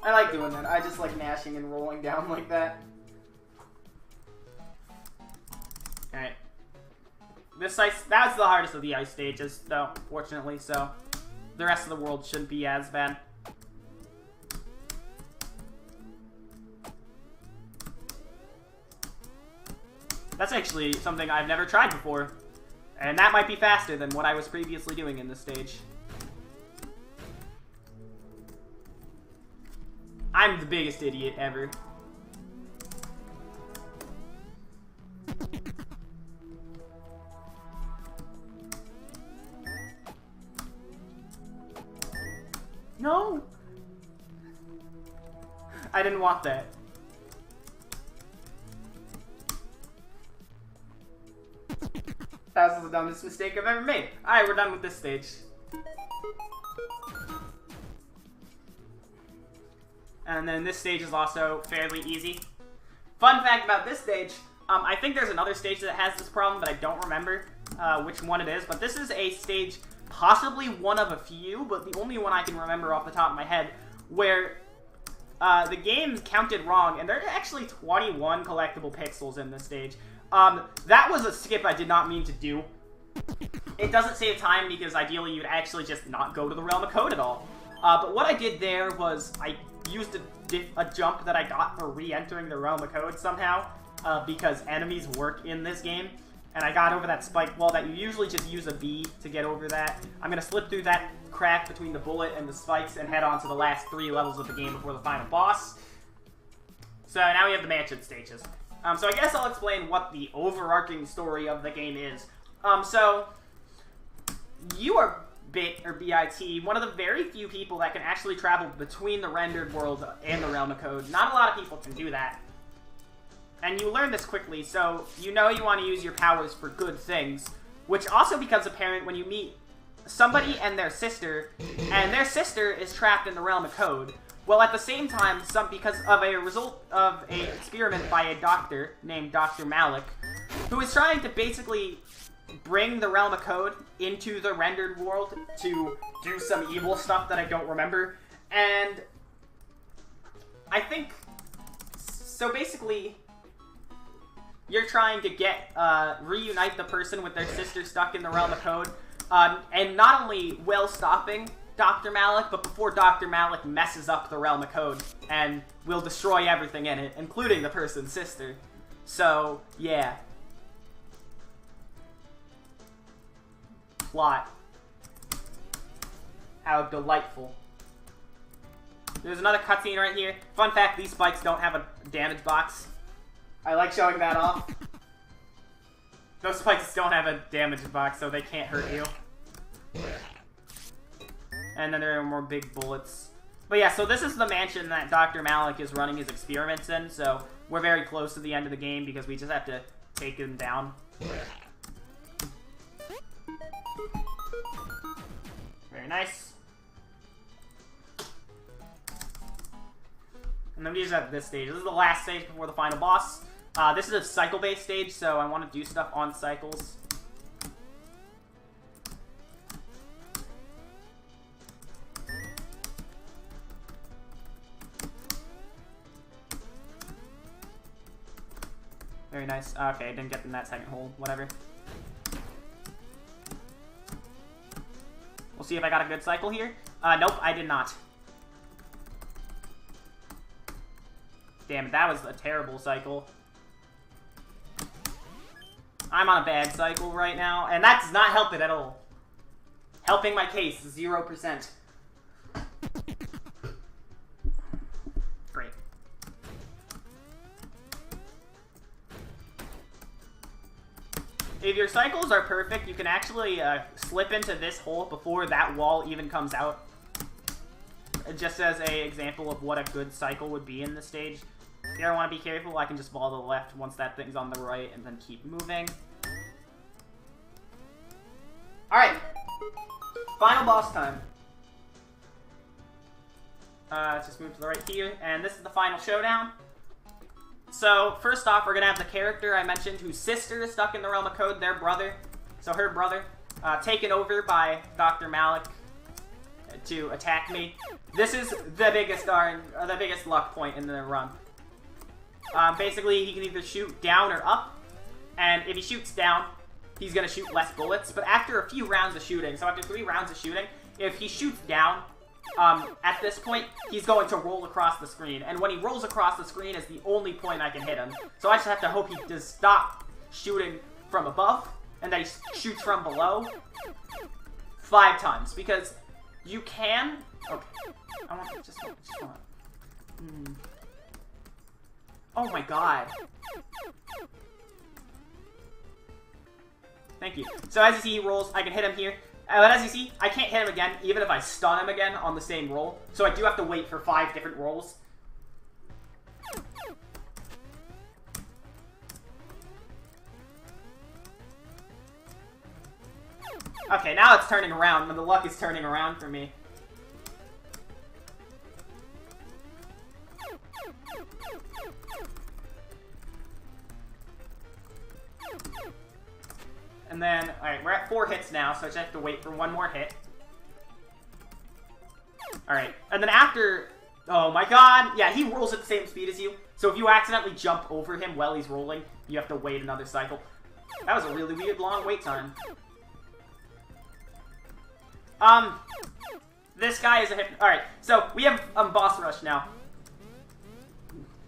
I like doing that. I just like mashing and rolling down like that. Alright. This ice, that's the hardest of the ice stages, though, fortunately, so the rest of the world shouldn't be as bad. That's actually something I've never tried before, and that might be faster than what I was previously doing in this stage. I'm the biggest idiot ever. No! I didn't want that. That was the dumbest mistake I've ever made. Alright, we're done with this stage. And then this stage is also fairly easy. Fun fact about this stage, I think there's another stage that has this problem, but I don't remember which one it is. But this is a stage, possibly one of a few, but the only one I can remember off the top of my head, where the game counted wrong, and there are actually 21 collectible pixels in this stage. That was a skip I did not mean to do. It doesn't save time because ideally you'd actually just not go to the Realm of Code at all. But what I did there was I used a jump that I got for re-entering the Realm of Code somehow, because enemies work in this game. And I got over that spike wall that you usually just use a B to get over that. I'm going to slip through that crack between the bullet and the spikes and head on to the last 3 levels of the game before the final boss. So now we have the mansion stages. So I guess I'll explain what the overarching story of the game is. So you are BiT, or B-I-T, one of the very few people that can actually travel between the rendered world and the Realm of Code. Not a lot of people can do that. And you learn this quickly, so you know you want to use your powers for good things, which also becomes apparent when you meet somebody and their sister is trapped in the Realm of Code. Well, at the same time, because of a result of an experiment by a doctor named Dr. Malik, who is trying to basically bring the Realm of Code into the rendered world to do some evil stuff that I don't remember. And I think, so basically, you're trying to get, reunite the person with their sister stuck in the Realm of Code, and not only while stopping Dr. Malik, but before Dr. Malik messes up the Realm of Code and will destroy everything in it, including the person's sister. So, yeah. Plot. How delightful. There's another cutscene right here. Fun fact, these spikes don't have a damage box. I like showing that off. Those spikes don't have a damage box, so they can't hurt you. And then there are more big bullets. But yeah, so this is the mansion that Dr. Malik is running his experiments in, so we're very close to the end of the game because we just have to take him down. Very nice. And then we just have this stage. This is the last stage before the final boss. This is a cycle-based stage, so I want to do stuff on cycles. Very nice. Okay, I didn't get in that second hole. Whatever. We'll see if I got a good cycle here. Nope, I did not. Damn it, that was a terrible cycle. I'm on a bad cycle right now, and that does not help it at all. Helping my case, 0%. Great. If your cycles are perfect, you can actually slip into this hole before that wall even comes out. Just as an example of what a good cycle would be in this stage. If you ever want to be careful, I can just ball to the left once that thing's on the right and then keep moving. Alright. Final boss time. Let's just move to the right here, and this is the final showdown. So, first off, we're going to have the character I mentioned whose sister is stuck in the Realm of Code, their brother. So her brother, taken over by Dr. Malik to attack me. This is the biggest luck point in the run. Basically, he can either shoot down or up, and if he shoots down, he's going to shoot less bullets. But after a few rounds of shooting, so after 3 rounds of shooting, if he shoots down, at this point, he's going to roll across the screen. And when he rolls across the screen is the only point I can hit him. So I just have to hope he does stop shooting from above, and that he shoots from below 5 times. Because you can... Okay. I want... Just want... Oh my god. Thank you. So as you see, he rolls. I can hit him here. But as you see, I can't hit him again, even if I stun him again on the same roll. So I do have to wait for 5 different rolls. Okay, now it's turning around, and the luck is turning around for me. And then, alright, we're at 4 hits now, so I just have to wait for 1 more hit. Alright, and then after... Oh my god! Yeah, he rolls at the same speed as you. So if you accidentally jump over him while he's rolling, you have to wait another cycle. That was a really weird long wait time. This guy is a hit... Alright, so we have boss rush now.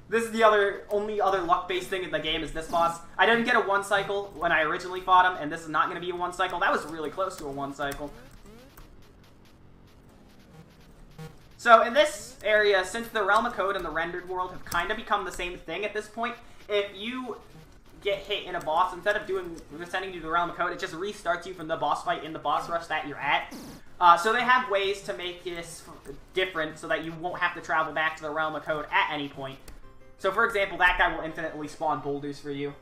This is the only other luck-based thing in the game is this boss. I didn't get a 1 cycle when I originally fought him, and this is not going to be a 1 cycle. That was really close to a 1 cycle. So in this area, since the Realm of Code and the rendered world have kind of become the same thing at this point, if you get hit in a boss, instead of sending you to the Realm of Code, it just restarts you from the boss fight in the boss rush that you're at. So they have ways to make this different so that you won't have to travel back to the Realm of Code at any point. So, for example, that guy will infinitely spawn boulders for you.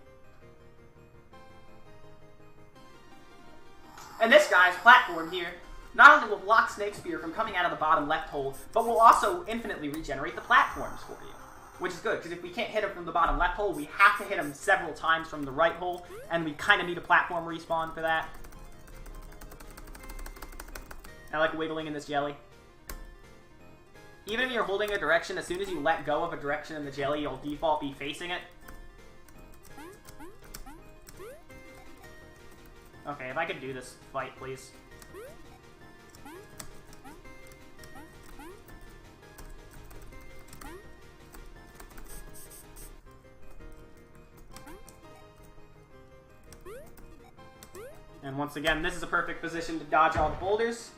And this guy's platform here not only will block Snake Spear from coming out of the bottom left hole, but will also infinitely regenerate the platforms for you. Which is good, because if we can't hit him from the bottom left hole, we have to hit him several times from the right hole, and we kind of need a platform respawn for that. I like wiggling in this jelly. Even if you're holding a direction, as soon as you let go of a direction in the jelly, you'll default be facing it. Okay, if I could do this fight, please. And once again, this is a perfect position to dodge all the boulders.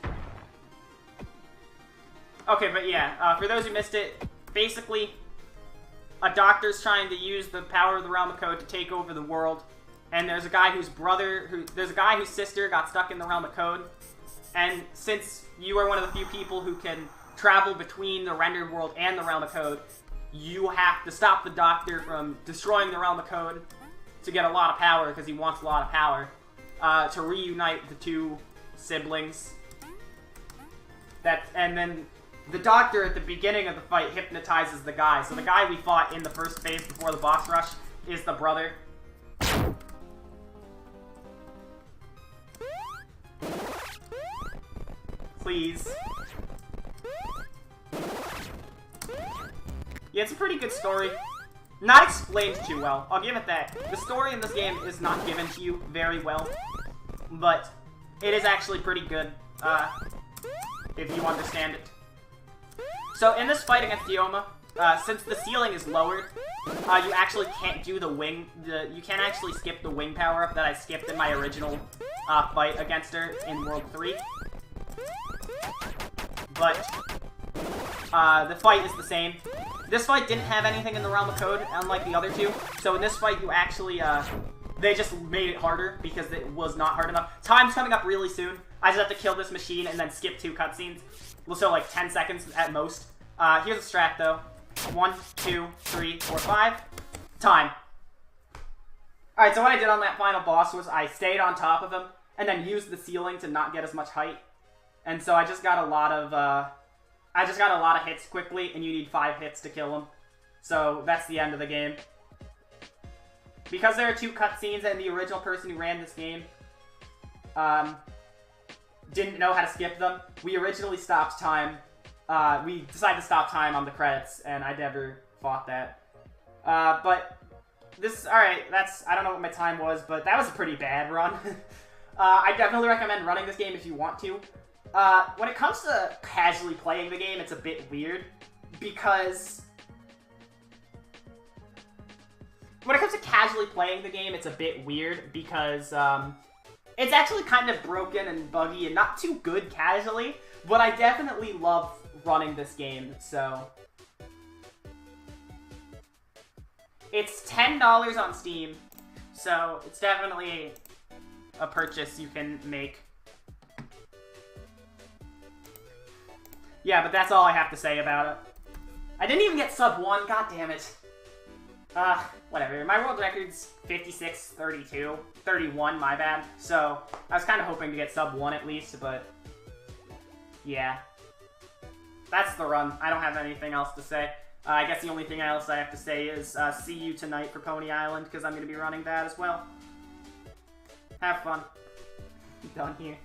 Okay, but yeah, for those who missed it, basically, a doctor's trying to use the power of the Realm of Code to take over the world, and there's a guy whose sister got stuck in the Realm of Code, and since you are one of the few people who can travel between the rendered world and the Realm of Code, you have to stop the doctor from destroying the Realm of Code to get a lot of power, because he wants a lot of power, to reunite the 2 siblings. And then the doctor at the beginning of the fight hypnotizes the guy. So the guy we fought in the first phase before the boss rush is the brother. Please. Yeah, it's a pretty good story. Not explained too well. I'll give it that. The story in this game is not given to you very well, but it is actually pretty good. if you understand it. So in this fight against Dioma, since the ceiling is lowered, you actually can't do the wing. You can't actually skip the wing power-up that I skipped in my original fight against her in World 3. But the fight is the same. This fight didn't have anything in the realm of code, unlike the other two. So in this fight, you actually, they just made it harder because it was not hard enough. Time's coming up really soon. I just have to kill this machine and then skip 2 cutscenes. So like 10 seconds at most. Here's a strat though. 1, 2, 3, 4, 5. Time. Alright, so what I did on that final boss was I stayed on top of him and then used the ceiling to not get as much height. And so I just got a lot of hits quickly, and you need 5 hits to kill him. So that's the end of the game. Because there are 2 cutscenes and the original person who ran this game didn't know how to skip them, we originally stopped time. We decided to stop time on the credits, and I never fought that. But this, alright, I don't know what my time was, but that was a pretty bad run. I definitely recommend running this game if you want to. When it comes to casually playing the game, it's a bit weird, because... it's actually kind of broken and buggy and not too good casually, but I definitely love running this game, so... It's $10 on Steam, so it's definitely a purchase you can make. Yeah, but that's all I have to say about it. I didn't even get sub 1, god damn it. Whatever. My world record's 56-32. 31, my bad. So, I was kind of hoping to get sub 1 at least, but... yeah. That's the run. I don't have anything else to say. I guess the only thing else I have to say is, see you tonight for Pony Island, because I'm going to be running that as well. Have fun. Done here.